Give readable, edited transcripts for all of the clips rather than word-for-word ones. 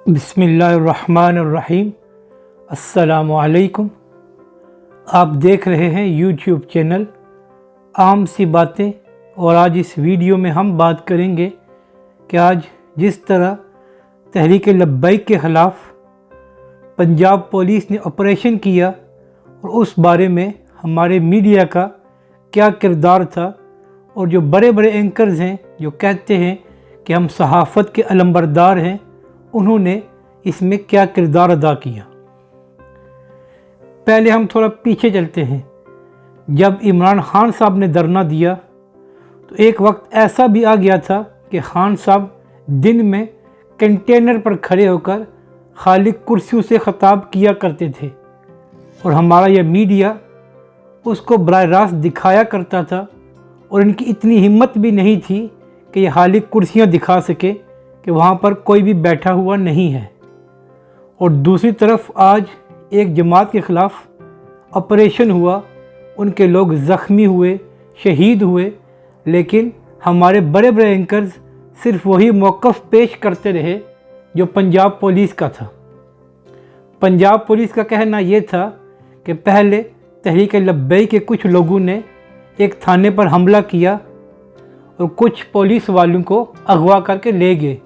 बिस्मिल्लाहिर्रहमानिर्रहीम। अस्सलामुअलैकुम। आप देख रहे हैं यूट्यूब चैनल आम सी बातें, और आज इस वीडियो में हम बात करेंगे कि आज जिस तरह तहरीक लब्बैक के ख़िलाफ़ पंजाब पुलिस ने ऑपरेशन किया और उस बारे में हमारे मीडिया का क्या किरदार था, और जो बड़े बड़े एंकर्स हैं जो कहते हैं कि हम सहाफ़त के अलंबरदार हैं, उन्होंने इसमें क्या किरदार अदा किया। पहले हम थोड़ा पीछे चलते हैं। जब इमरान खान साहब ने धरना दिया तो एक वक्त ऐसा भी आ गया था कि खान साहब दिन में कंटेनर पर खड़े होकर खाली कुर्सियों से ख़िताब किया करते थे, और हमारा यह मीडिया उसको बराह रास्त दिखाया करता था, और इनकी इतनी हिम्मत भी नहीं थी कि ये खाली कुर्सियाँ दिखा सके कि वहाँ पर कोई भी बैठा हुआ नहीं है। और दूसरी तरफ आज एक जमात के ख़िलाफ़ ऑपरेशन हुआ, उनके लोग ज़ख्मी हुए, शहीद हुए, लेकिन हमारे बड़े बड़े एंकर्स सिर्फ वही मौक़िफ़ पेश करते रहे जो पंजाब पुलिस का था। पंजाब पुलिस का कहना ये था कि पहले तहरीक लब्बैक के कुछ लोगों ने एक थाने पर हमला किया और कुछ पुलिस वालों को अगवा करके ले गए,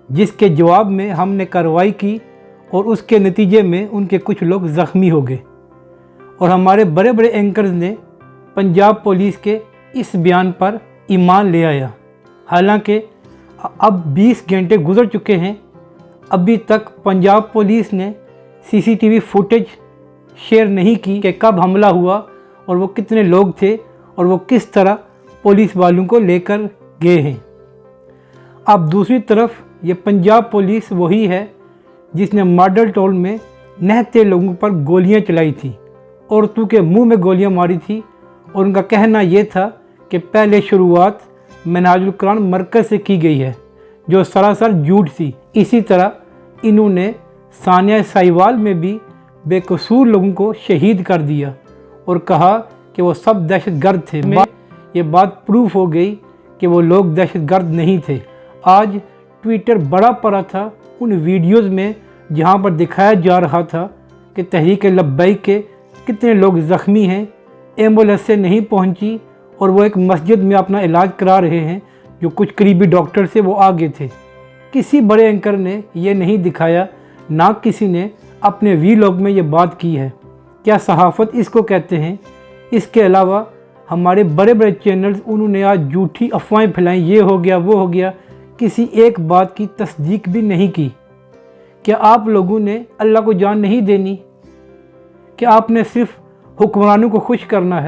जिसके जवाब में हमने कार्रवाई की और उसके नतीजे में उनके कुछ लोग ज़ख्मी हो गए। और हमारे बड़े बड़े एंकर्स ने पंजाब पुलिस के इस बयान पर ईमान ले आया। हालांकि अब 20 घंटे गुजर चुके हैं, अभी तक पंजाब पुलिस ने सीसीटीवी फुटेज शेयर नहीं की कि कब हमला हुआ और वो कितने लोग थे और वो किस तरह पुलिस वालों को लेकर गए हैं। अब दूसरी तरफ ये पंजाब पुलिस वही है जिसने मॉडल टाउन में नहते लोगों पर गोलियां चलाई थी, औरतों के मुंह में गोलियां मारी थी, और उनका कहना यह था कि पहले शुरुआत मिनाजुल कुरान मरकज़ से की गई है, जो सरासर झूठ थी। इसी तरह इन्होंने सानिया साहिवाल में भी बेकसूर लोगों को शहीद कर दिया और कहा कि वो सब दहशतगर्द थे। ये बात प्रूफ हो गई कि वो लोग दहशतगर्द नहीं थे। आज ट्विटर बड़ा पड़ा था उन वीडियोस में जहां पर दिखाया जा रहा था कि तहरीक लब्बैक के कितने लोग ज़ख्मी हैं, एम्बुलेंस से नहीं पहुंची, और वो एक मस्जिद में अपना इलाज करा रहे हैं, जो कुछ करीबी डॉक्टर से वो आगे थे। किसी बड़े एंकर ने ये नहीं दिखाया, ना किसी ने अपने वीलॉग में ये बात की है। क्या सहाफ़त इसको कहते हैं? इसके अलावा हमारे बड़े बड़े चैनल्स, उन्होंने आज झूठी अफवाहें फैलाई, ये हो गया वो हो गया, किसी एक बात की तस्दीक भी नहीं की। क्या आप लोगों ने अल्लाह को जान नहीं देनी? क्या आपने सिर्फ हुक्मरानों को खुश करना है?